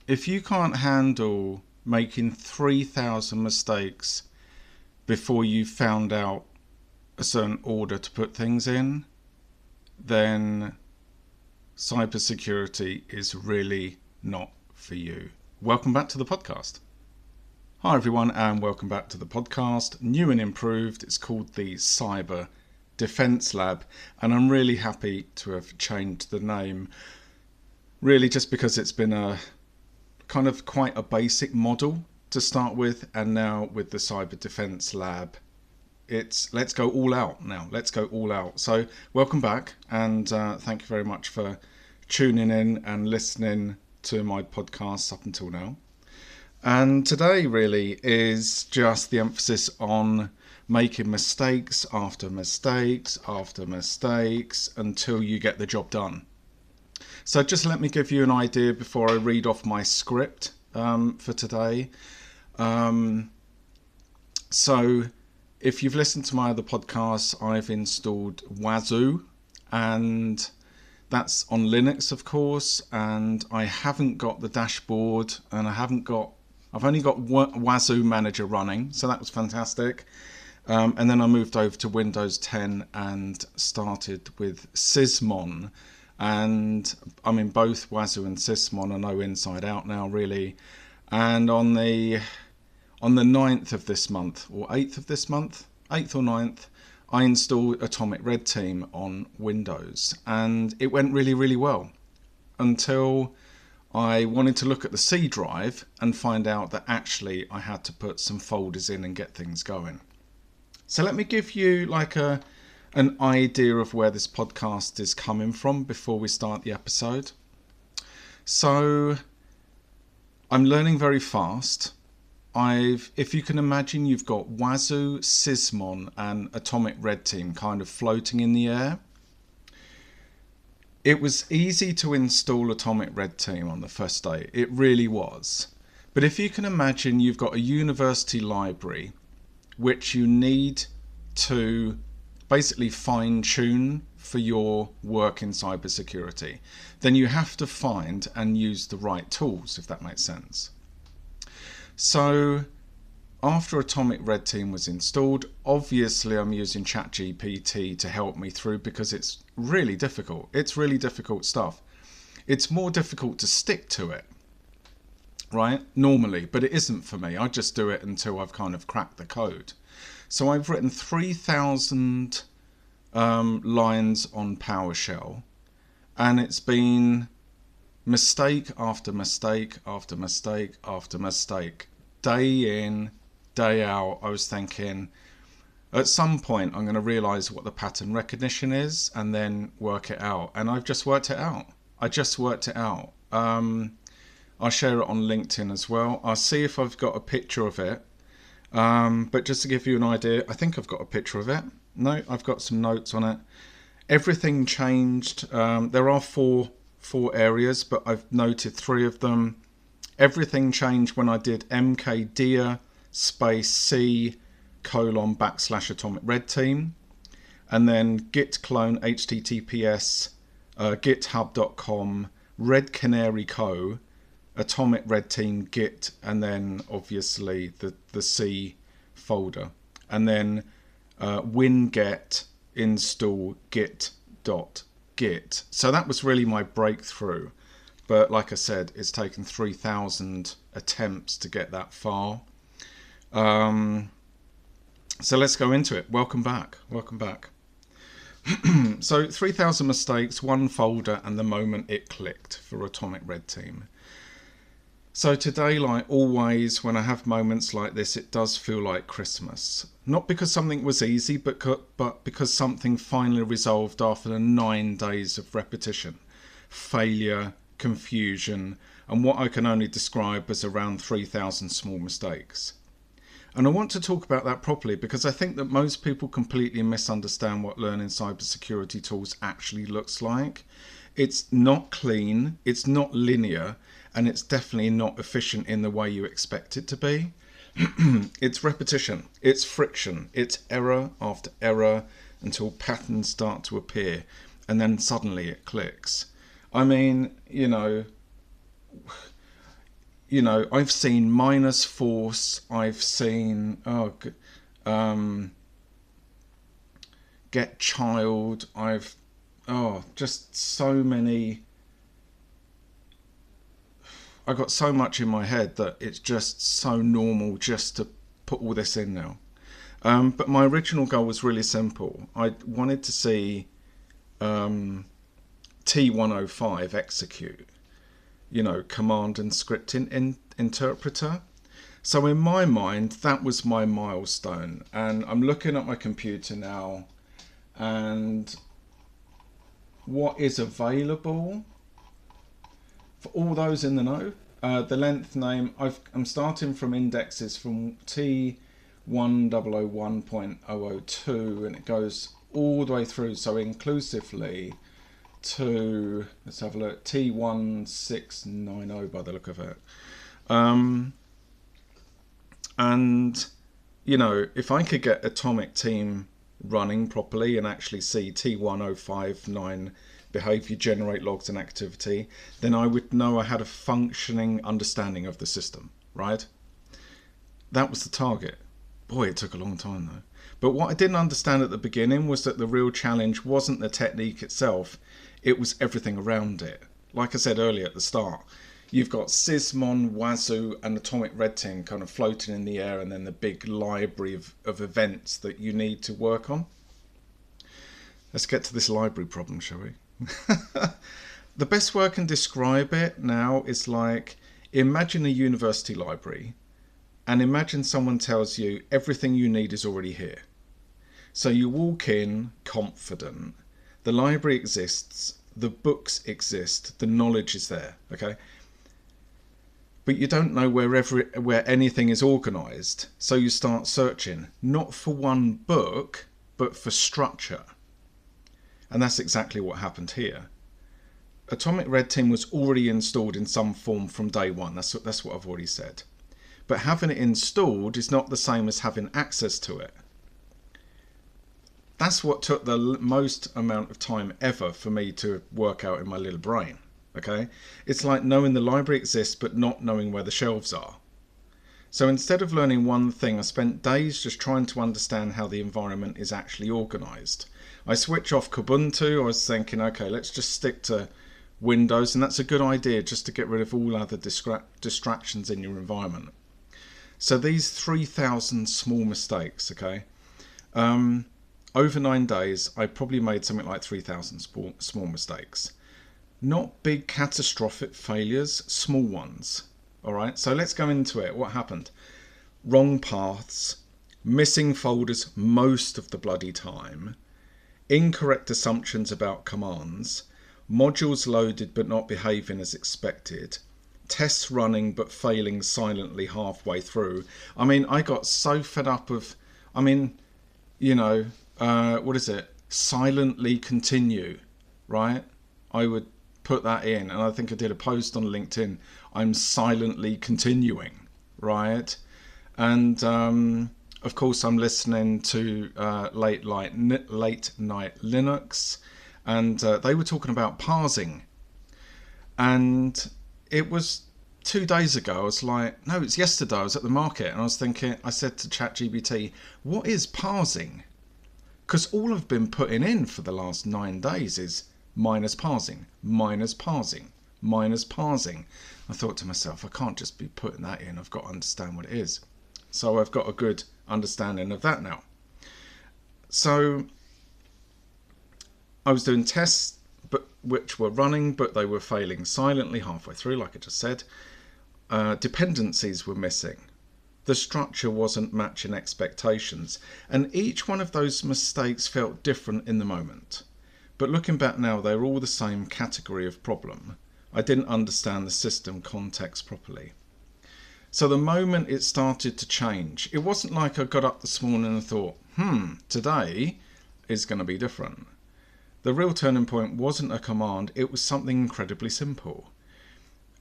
if you can't handle making 3,000 mistakes before you found out a certain order to put things in, then cybersecurity is really not for you. Welcome back to the podcast. Hi everyone, and welcome back to the podcast. New and improved. It's called the Cyber Defense Lab, and I'm really happy to have changed the name. Really just because it's been a kind of quite a basic model to start with, and now with the Cyber Defense Lab, it's let's go all out now. Let's go all out. So welcome back, and thank you very much for tuning in and listening to my podcasts up until now. And today really is just the emphasis on making mistakes after mistakes after mistakes until you get the job done. So just let me give you an idea before I read off my script for today. So if you've listened to my other podcasts, I've installed Wazoo, and that's on Linux, of course, and I haven't got the dashboard, and I've only got Wazoo Manager running, so that was fantastic. And then I moved over to Windows 10 and started with Sysmon. And I mean, both Wazoo and Sysmon are no inside out now, really. And on the 9th of this month, or 8th of this month, 8th or 9th, I installed Atomic Red Team on Windows. And it went really, really well until I wanted to look at the C drive and find out that actually I had to put some folders in and get things going. So let me give you like an idea of where this podcast is coming from before we start the episode. So I'm learning very fast. If you can imagine, you've got Wazoo, Sysmon and Atomic Red Team kind of floating in the air. It was easy to install Atomic Red Team on the first day. It really was. But if you can imagine, you've got a university library which you need to basically fine-tune for your work in cybersecurity, then you have to find and use the right tools, if that makes sense. So after Atomic Red Team was installed, obviously I'm using ChatGPT to help me through, because it's really difficult. It's really difficult stuff. It's more difficult to stick to it, right? Normally, but it isn't for me. I just do it until I've kind of cracked the code. So I've written 3,000 lines on PowerShell, and it's been mistake after mistake after mistake after mistake, day in, day out. I was thinking, at some point I'm going to realize what the pattern recognition is and then work it out. And I've just worked it out. I'll share it on LinkedIn as well. I'll see if I've got a picture of it. But just to give you an idea, I think I've got a picture of it. No, I've got some notes on it. Everything changed. There are four areas, but I've noted 3 of them. Everything changed when I did mkdir space c : /Atomic Red Team, and then git clone https github.com red canary co Atomic Red Team git, and then obviously the C folder, and then winget install git.git. So that was really my breakthrough. But like I said, it's taken 3,000 attempts to get that far. So let's go into it. Welcome back. So 3,000 mistakes, 1 folder, and the moment it clicked for Atomic Red Team. So today, like always, when I have moments like this, it does feel like Christmas. Not because something was easy, but because something finally resolved after the 9 days of repetition, failure, confusion, and what I can only describe as around 3,000 small mistakes. And I want to talk about that properly, because I think that most people completely misunderstand what learning cybersecurity tools actually looks like. It's not clean, it's not linear, and it's definitely not efficient in the way you expect it to be. It's repetition, it's friction, it's error after error until patterns start to appear, and then suddenly it clicks. I mean, you know, you know, I've seen minus force, I've seen get child, I've just so many. I got so much in my head that it's just so normal just to put all this in now. But my original goal was really simple. I wanted to see T1059 execute, you know, command and scripting interpreter. So in my mind, that was my milestone. And I'm looking at my computer now, and what is available for all those in the know. The length name, I'm starting from indexes from T1001.002, and it goes all the way through, so inclusively to, let's have a look, T1690 by the look of it. And, you know, if I could get Atomic Team running properly and actually see T1059 behavior, generate logs and activity, then I would know I had a functioning understanding of the system, right? That was the target. Boy, it took a long time though. But what I didn't understand at the beginning was that the real challenge wasn't the technique itself, it was everything around it. Like I said earlier at the start, you've got Sysmon, Wazoo and Atomic Red Team kind of floating in the air, and then the big library of events that you need to work on. Let's get to this library problem, shall we? The best way I can describe it now is like, imagine a university library, and imagine someone tells you everything you need is already here. So you walk in confident, the library exists, the books exist, the knowledge is there, okay? But you don't know where anything is organized, so you start searching, not for one book, but for structure. And that's exactly what happened here. Atomic Red Team was already installed in some form from day one. That's what I've already said. But having it installed is not the same as having access to it. That's what took the most amount of time ever for me to work out in my little brain. Okay? It's like knowing the library exists but not knowing where the shelves are. So instead of learning one thing, I spent days just trying to understand how the environment is actually organized. I switch off Kubuntu. I was thinking, okay, let's just stick to Windows, and that's a good idea just to get rid of all other distractions in your environment. So these 3,000 small mistakes, okay, over 9 days, I probably made something like 3,000 small mistakes. Not big catastrophic failures, small ones. All right, so let's go into it. What happened? Wrong paths, missing folders most of the bloody time, incorrect assumptions about commands, modules loaded but not behaving as expected, tests running but failing silently halfway through. I mean, I got so fed up of, I mean, you know, what is it? Silently continue, right? I would put that in, and I think I did a post on LinkedIn. I'm silently continuing, right? And of course, I'm listening to late night Linux, and they were talking about parsing. And it was 2 days ago. I was like, no, it's yesterday. I was at the market, and I was thinking. I said to ChatGPT, "What is parsing?" Because all I've been putting in for the last 9 days is minus parsing, minus parsing, minus parsing. I thought to myself, I can't just be putting that in. I've got to understand what it is. So I've got a good understanding of that now. So I was doing tests which were running, but they were failing silently halfway through, like I just said. Dependencies were missing. The structure wasn't matching expectations. And each one of those mistakes felt different in the moment. But looking back now, they were all the same category of problem. I didn't understand the system context properly. So the moment it started to change, it wasn't like I got up this morning and thought, today is going to be different. The real turning point wasn't a command, it was something incredibly simple.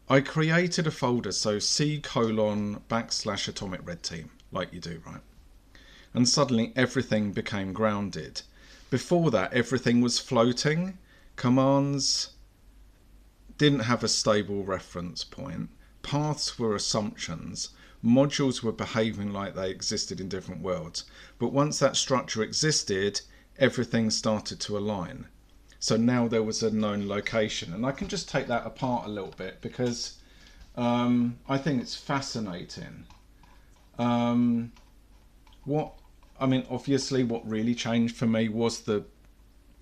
I created a folder, so C:\\Atomic Red Team, like you do, right? And suddenly everything became grounded. Before that, everything was floating. Commands didn't have a stable reference point. paths were assumptions, modules were behaving like they existed in different worlds. But once that structure existed, everything started to align. So now there was a known location. And I can just take that apart a little bit because I think it's fascinating. Obviously what really changed for me was the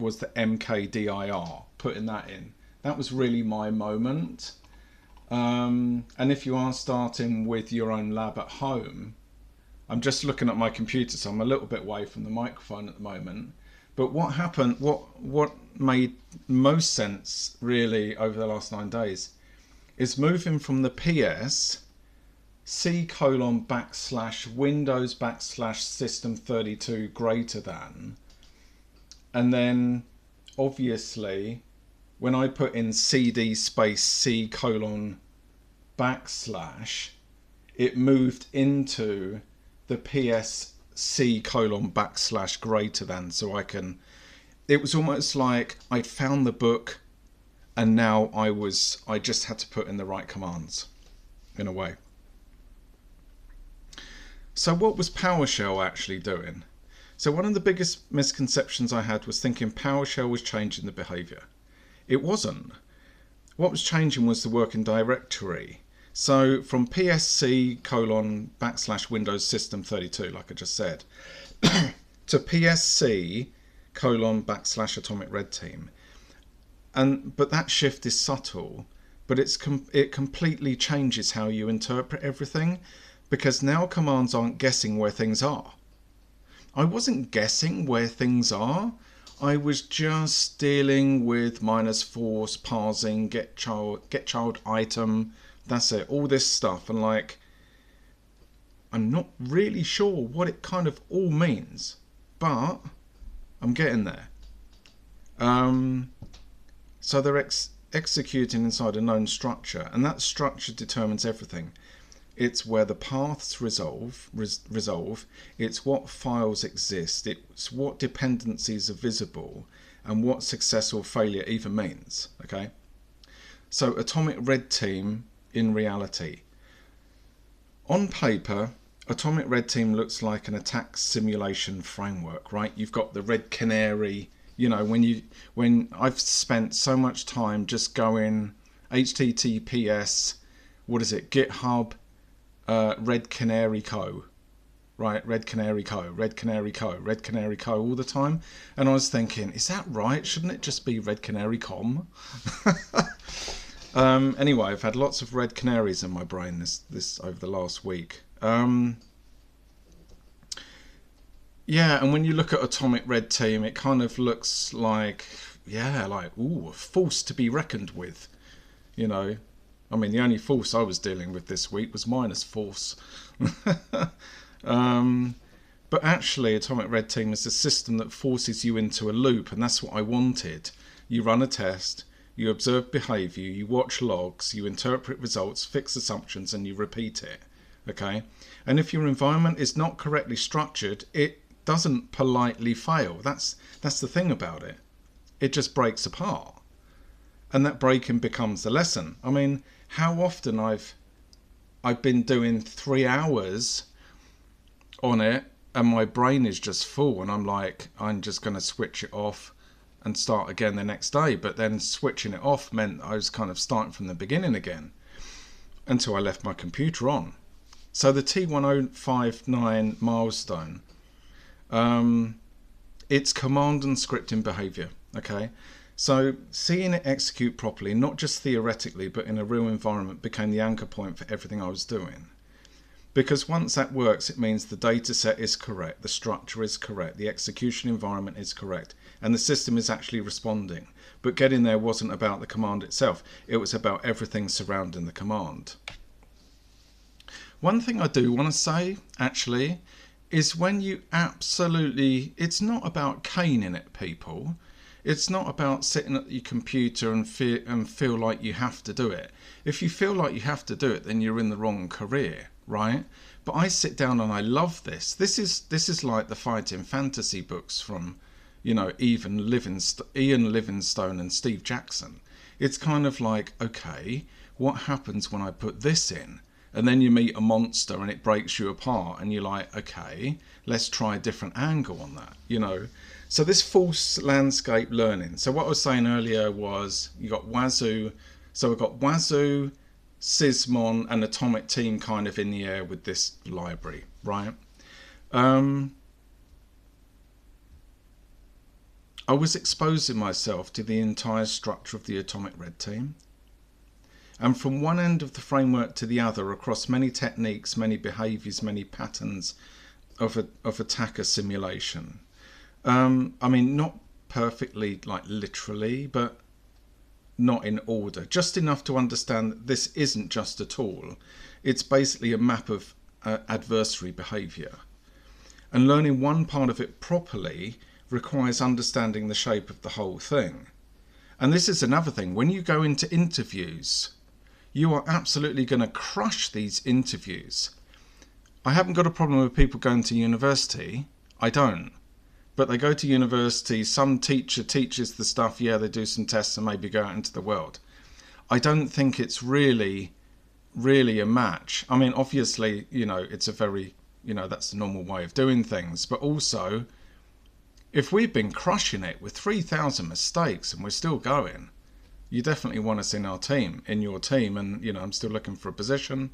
MKDIR, putting that in. That was really my moment. And if you are starting with your own lab at home, I'm just looking at my computer, so I'm a little bit away from the microphone at the moment. But what happened, what made most sense really over the last 9 days is moving from the PS C:\Windows\system32 greater than, and then obviously when I put in CD space C:\, it moved into the PS C:\, greater than, so I can, it was almost like I'd found the book and now I just had to put in the right commands in a way. So what was PowerShell actually doing? So one of the biggest misconceptions I had was thinking PowerShell was changing the behavior. It wasn't. What was changing was the working directory. So from PSC:\Windows system32, like I just said, to PSC:\Atomic Red Team. But that shift is subtle, but it completely changes how you interpret everything, because now commands aren't guessing where things are. I wasn't guessing where things are. I was just dealing with -force, parsing, get child item. That's it. All this stuff. And like, I'm not really sure what it kind of all means, but I'm getting there. So they're executing inside a known structure, and that structure determines everything. It's where the paths resolve, it's what files exist, it's what dependencies are visible, and what success or failure even means, okay? So Atomic Red Team in reality. On paper, Atomic Red Team looks like an attack simulation framework, right? You've got the Red Canary, you know, when I've spent so much time just going HTTPS, what is it, GitHub, Red Canary Co, right? Red Canary Co, Red Canary Co, Red Canary Co all the time. And I was thinking, is that right? Shouldn't it just be Red Canary Com? Anyway, I've had lots of red canaries in my brain this over the last week. Yeah, and when you look at Atomic Red Team, it kind of looks like, yeah, like, ooh, a force to be reckoned with, you know. I mean, the only force I was dealing with this week was -force. But actually, Atomic Red Team is a system that forces you into a loop, and that's what I wanted. You run a test, you observe behavior, you watch logs, you interpret results, fix assumptions, and you repeat it, okay? And if your environment is not correctly structured, it doesn't politely fail. That's the thing about it. It just breaks apart. And that breaking becomes the lesson. I mean, how often I've been doing 3 hours on it and my brain is just full and I'm like, I'm just going to switch it off and start again the next day. But then switching it off meant I was kind of starting from the beginning again until I left my computer on. So the T1059 milestone, it's command and scripting behavior, okay? So seeing it execute properly, not just theoretically, but in a real environment, became the anchor point for everything I was doing. Because once that works, it means the data set is correct, the structure is correct, the execution environment is correct, and the system is actually responding. But getting there wasn't about the command itself, it was about everything surrounding the command. One thing I do want to say, actually, is when you absolutely, it's not about caning at people. It's not about sitting at your computer and feel like you have to do it. If you feel like you have to do it, then you're in the wrong career, right? But I sit down and I love this. This is like the fighting fantasy books from, you know, Ian Livingstone and Steve Jackson. It's kind of like, okay, what happens when I put this in? And then you meet a monster and it breaks you apart and you're like, okay, let's try a different angle on that, you know. So this false landscape learning. So what I was saying earlier was you got Wazoo. So we've got Wazoo, Sysmon and Atomic Team kind of in the air with this library, right? I was exposing myself to the entire structure of the Atomic Red Team. And from one end of the framework to the other, across many techniques, many behaviours, many patterns of attacker simulation. I mean, not perfectly, like literally, but not in order. Just enough to understand that this isn't just a tool. It's basically a map of adversary behaviour. And learning one part of it properly requires understanding the shape of the whole thing. And this is another thing. When you go into interviews, you are absolutely going to crush these interviews. I haven't got a problem with people going to university. I don't. But they go to university, some teacher teaches the stuff, yeah, they do some tests and maybe go out into the world. I don't think it's really a match. I mean, obviously, you know, it's a very, you know, that's the normal way of doing things. But also, if we've been crushing it with 3,000 mistakes and we're still going, you definitely want us in our team, in your team. And, you know, I'm still looking for a position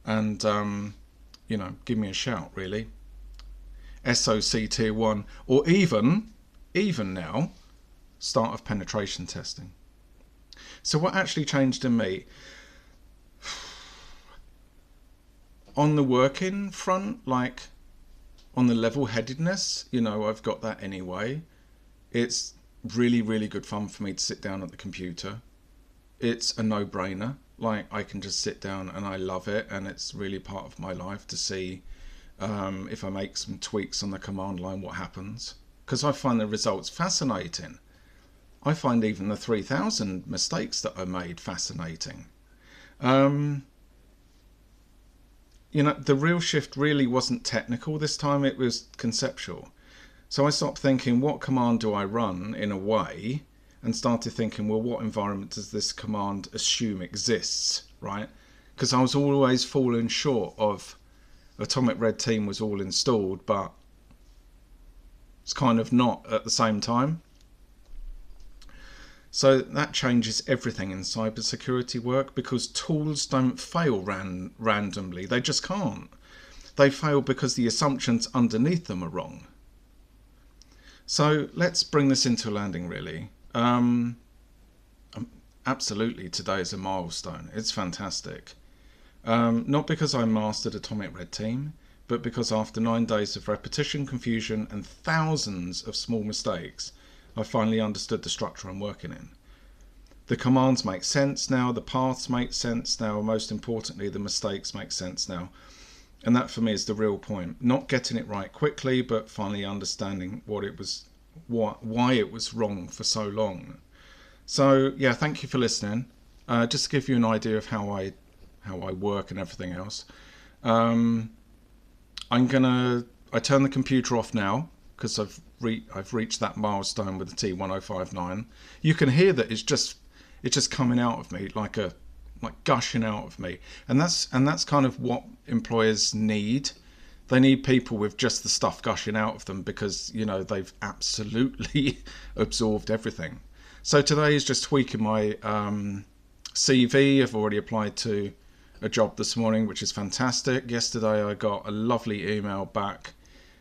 and, you know, give me a shout, really. SOC Tier 1 or even now, start of penetration testing. So what actually changed in me? On the working front, like on the level-headedness, you know, I've got that anyway. It's really good fun for me to sit down at the computer. It's a no-brainer. Like, I can just sit down and I love it, and it's really part of my life to see if I make some tweaks on the command line, what happens. Because I find the results fascinating. I find even the 3,000 mistakes that I made fascinating. You know, the real shift really wasn't technical this time, it was conceptual. So I stopped thinking, what command do I run in a way, and started thinking, well, what environment does this command assume exists, right? Because I was always falling short of Atomic Red Team was all installed, but it's kind of not at the same time. So that changes everything in cybersecurity work, because tools don't fail randomly. They just can't. They fail because the assumptions underneath them are wrong. So let's bring this into landing, really. Absolutely, today is a milestone. It's fantastic. Not because I mastered Atomic Red Team, but because after 9 days of repetition, confusion, and thousands of small mistakes, I finally understood the structure I'm working in. The commands make sense now, the paths make sense now, and most importantly, the mistakes make sense now. And that for me is the real point. Not getting it right quickly, but finally understanding what it was, why it was wrong for so long. So yeah, thank you for listening. Just to give you an idea of how I work and everything else. I turn the computer off now because I've reached that milestone with the T1059. You can hear that it's just coming out of me like gushing out of me, and that's kind of what employers need. They need people with just the stuff gushing out of them, because you know they've absolutely absorbed everything. So today is just tweaking my CV. I've already applied to a job this morning, which is fantastic. Yesterday I got a lovely email back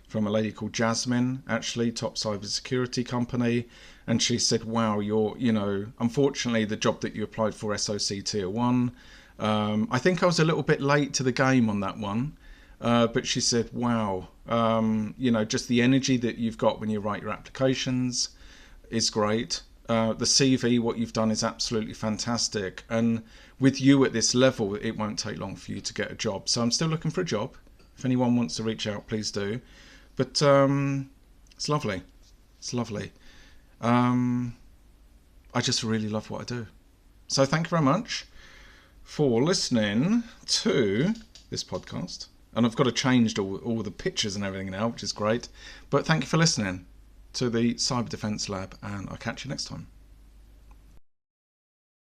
from a lady called Jasmine, actually, top cybersecurity company, and she said, wow, unfortunately the job that you applied for, SOC Tier 1, I think I was a little bit late to the game on that one, but she said, wow, just the energy that you've got when you write your applications is great. The CV, what you've done is absolutely fantastic, and with you at this level, it won't take long for you to get a job. So I'm still looking for a job. If anyone wants to reach out, please do. But it's lovely. It's lovely. I just really love what I do. So thank you very much for listening to this podcast. And I've got to change all the pictures and everything now, which is great. But thank you for listening to the Cyber Defense Lab, and I'll catch you next time.